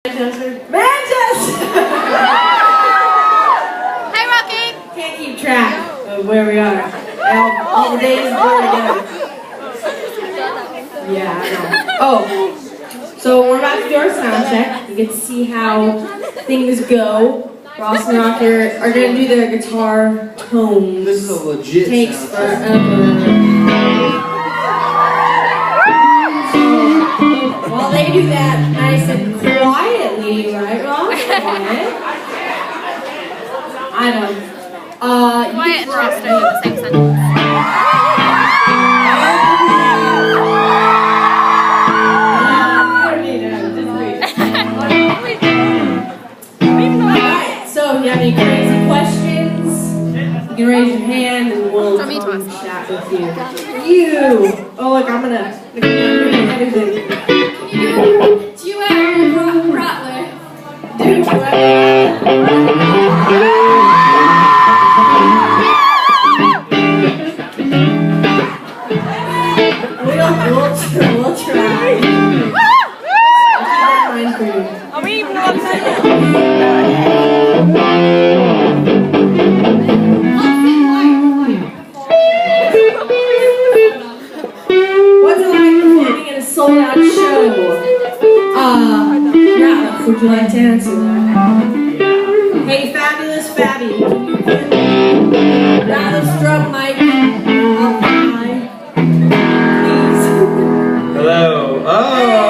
Manchester! Hi, Rocky! Can't keep track of where we are. All the days blur together. Yeah, I know. Oh, so we're about to do our sound check. You get to see how things go. Ross and Rocker are going to do their guitar tones. This is a legit Takes sound forever. While they do that nice and quietly, right, Ross? Quiet. I don't know. Quiet and trust are in the same sentence. Alright, so if you have any crazy questions, you can raise your hand and we'll come chat with you. You! Oh look, I'm gonna everything. Duet Rattler. Dude, we'll try. Are we even on What's it like performing in a sold-out show? Ratliff, would you like to answer that? Hey, Fabulous Fabby, can you put Ratliff's drum mic up high? Please. Hello. Oh, yeah.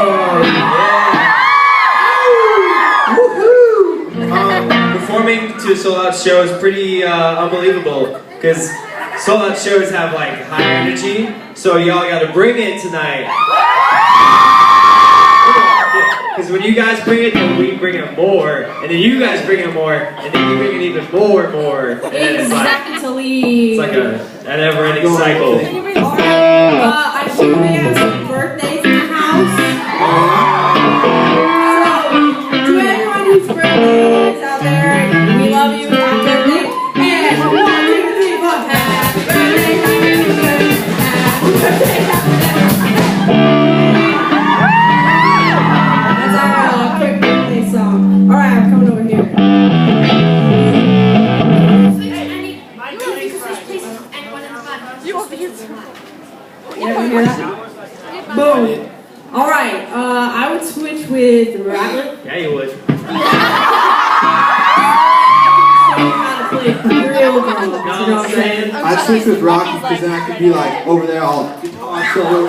Performing to a sold-out show is pretty unbelievable because sold-out shows have like high energy, so y'all got to bring it tonight. Because when you guys bring it, then we bring it more, and then you guys bring it more, and then you bring it even more and more. And then it's like a never-ending cycle. I think we have some birthdays in the house. So, to everyone whose birthday is out there, we love you. Happy birthday. And 1, 2, 3, 4. Happy birthday, happy birthday, happy birthday, happy birthday. That's our quick birthday song. Alright, I'm coming over here. You ever hear that? Boom. Alright, I would switch with Rattler. Yeah, you would. I'd switch with Rocky because then I could be like over there all guitar solo.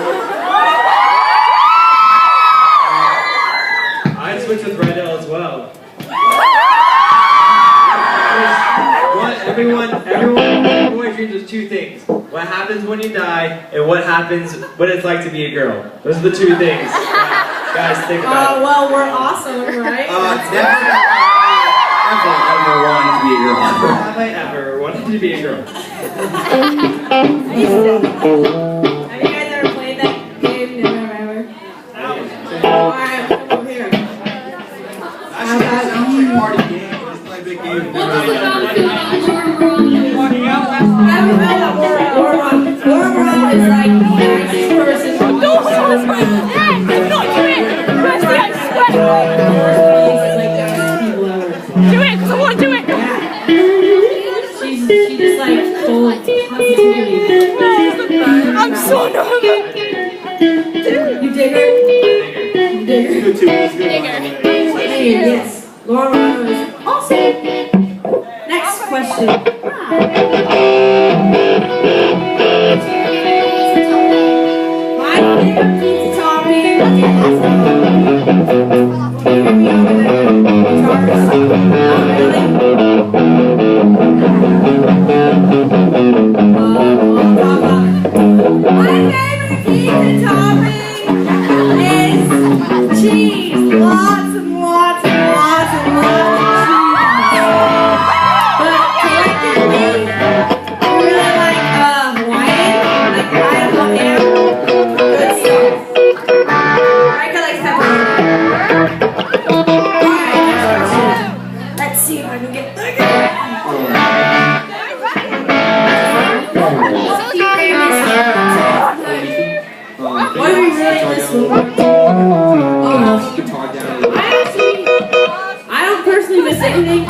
I'd switch with Rydell as well. Everyone dreams of two things. What happens when you die, and what it's like to be a girl. Those are the two things. Guys, think about it. Well, we're awesome, right? Never wanted to be a girl. Have I ever wanted to be a girl? Have you guys ever played that game? Never. Alright, come over here. How about you? Party game. It's like a big game. Laura is like the nicest person. Don't hold his breath! I'm not doing it! Rusty, I swear! Do it, because I want to do it! She's just like full of positivity. I'm so nervous! You dig her? You dig her? Digger. Yes. Laura is awesome. Next question. My favorite pizza topping. My favorite pizza topping is cheese. Lots and lots and lots and lots of cheese. But collectively, we really like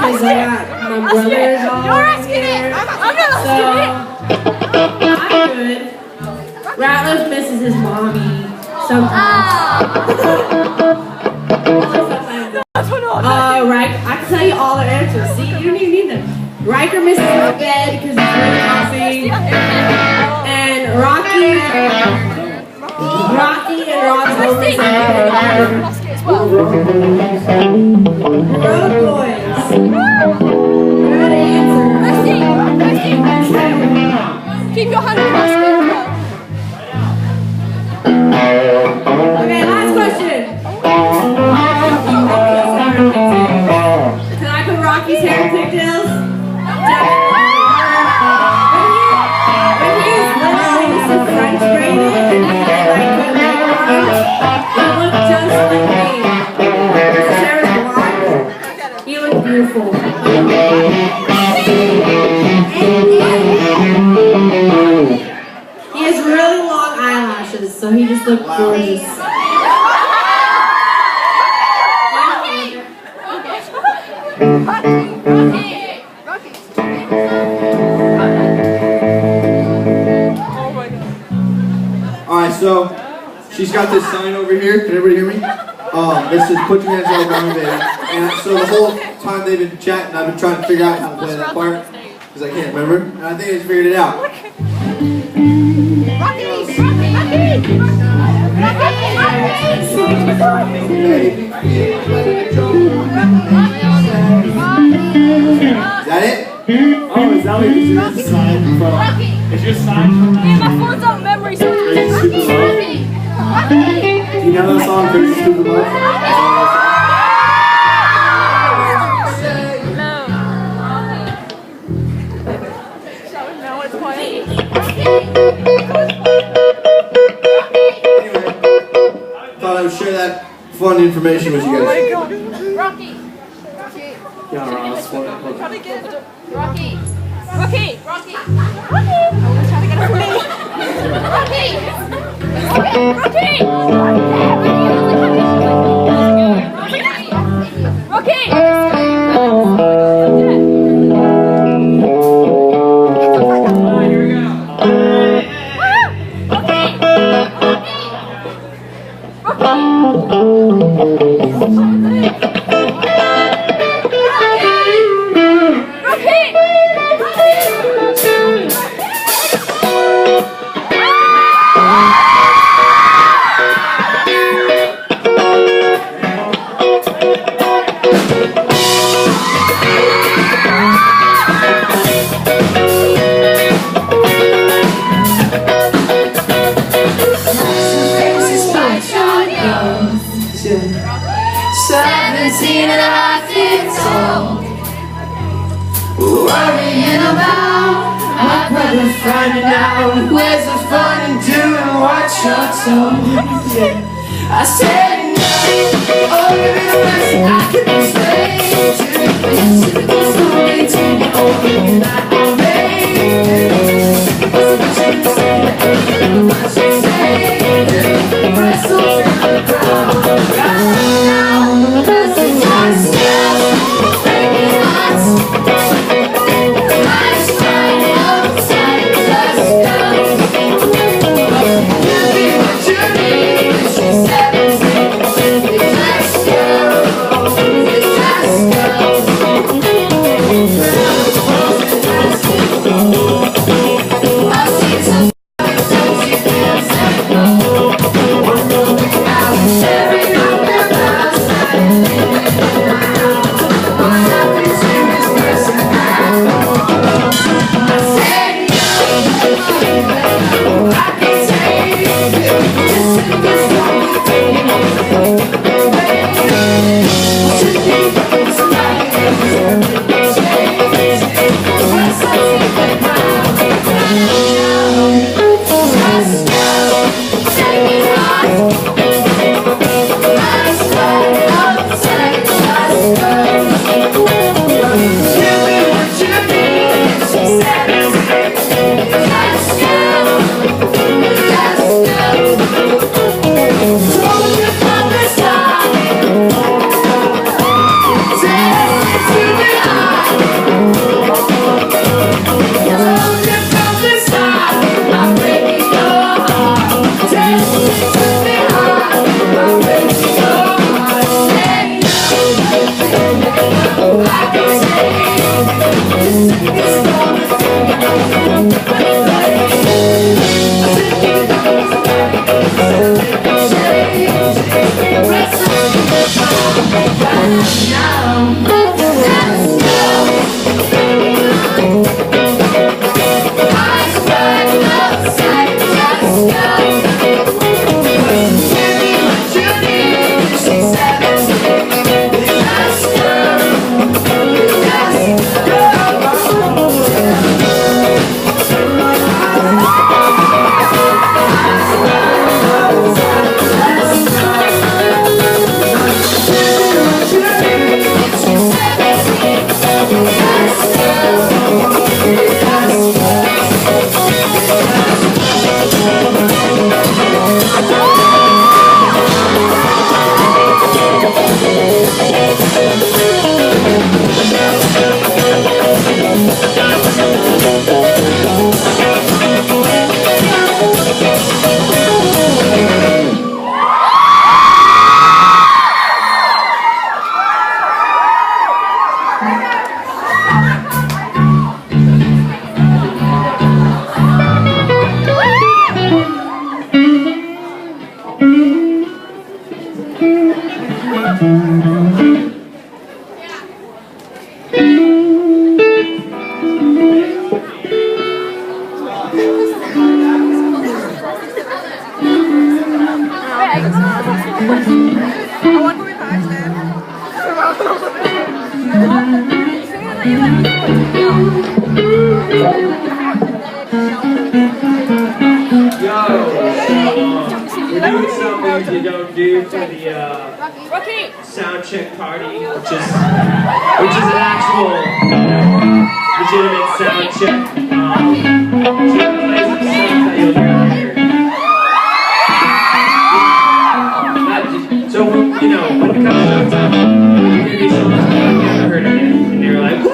because I got my brothers all You're asking here. it. I'm not asking it. I'm good. Ratliff misses his mommy sometimes. Right, I can tell you all their answers. See, you don't even need them. Riker misses his bed because he's really coffee. And Rocky and Rob's homies Road Boys. Good answer. Keep your hand across it. Okay, last question. Can I put Rocky's hair in pigtails? When he was little, I used to French braid it and then I put makeup on it. It looked just like me. His hair was blonde. He looked beautiful. He has really long eyelashes, so he just looked gorgeous. Alright, so she's got this sign over here. Can everybody hear me? This says put your hands on the ground, baby. And so the whole time they've been chatting, I've been trying to figure out how to play that part because I can't remember. And I think I just figured it out. Is that it? Oh, is that what you do? Sign from? Is your sign from? Yeah, my phone's out of memory, so Crazy Stupid Love? You know that song, Crazy Stupid Love? No, it's playing. Anyway, thought I would share that fun information with you guys. Rocky. Yeah, Ross. Rocky. Rocky. Rocky. Rocky. I'm trying to get a free. Rocky. Rocky. Rocky. Here we go. Worrying about my brother finding out where's the fun in doing what you're told. I said no, oh baby, the best I could be straight to the story to me, oh baby, that I made. What's the shit to say? What should say? Press on to the ground. Now, this is just breaking hearts. We're doing something you don't do for the Soundcheck party, which is an actual legitimate sound check. So play some songs that you'll hear later. So you know, when it comes to time, there's gonna be songs that you've never heard of yet, and you're like, woo!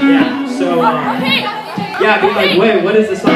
Yeah. So yeah, be like, wait, what is this song?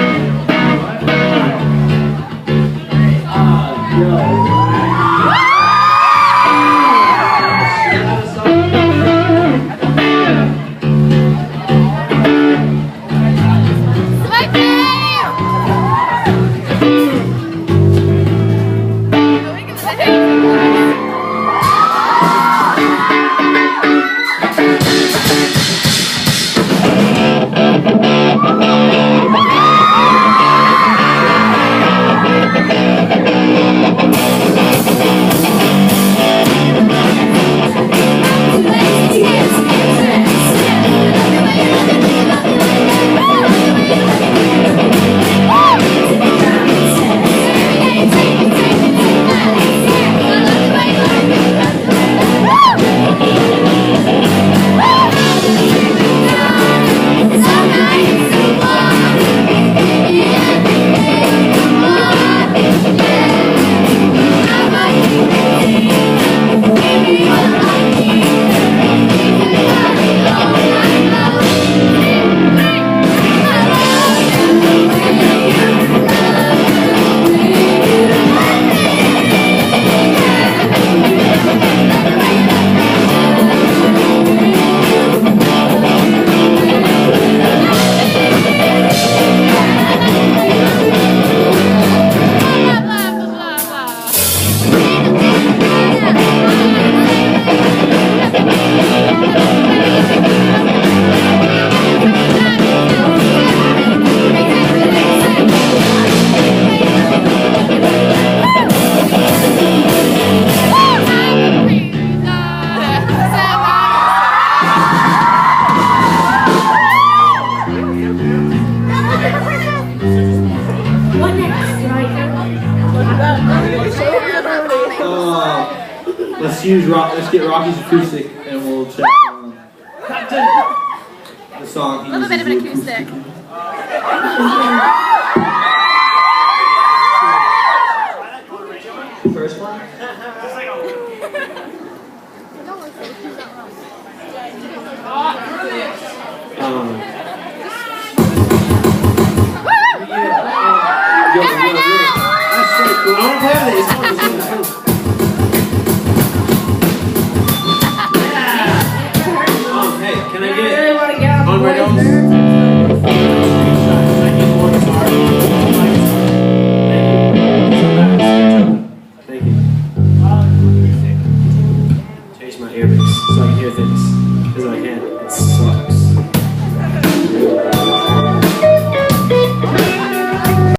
Let's get Rocky's acoustic and we'll check the song. A little bit of an acoustic. First one? That's so cool. I want to play with it. Can I get on my nose? I need one guitar. Thank you. things as I can.